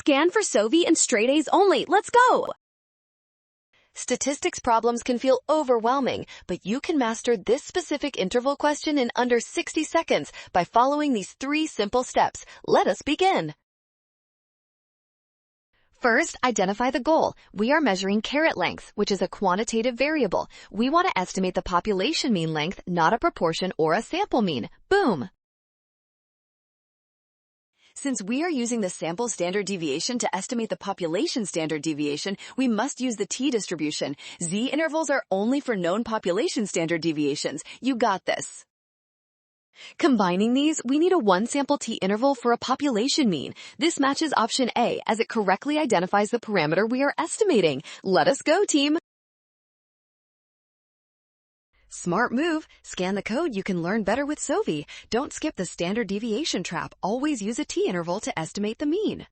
Scan for SOVI and straight A's only. Let's go! Statistics problems can feel overwhelming, but you can master this specific interval question in under 60 seconds by following these 3 simple steps. Let us begin. First, identify the goal. We are measuring caret length, which is a quantitative variable. We want to estimate the population mean length, not a proportion or a sample mean. Boom! Since we are using the sample standard deviation to estimate the population standard deviation, we must use the t-distribution. Z-intervals are only for known population standard deviations. You got this. Combining these, we need a one-sample t-interval for a population mean. This matches option A, as it correctly identifies the parameter we are estimating. Let us go, team! Smart move. Scan the code. You can learn better with SOVI. Don't skip the standard deviation trap. Always use a t-interval to estimate the mean.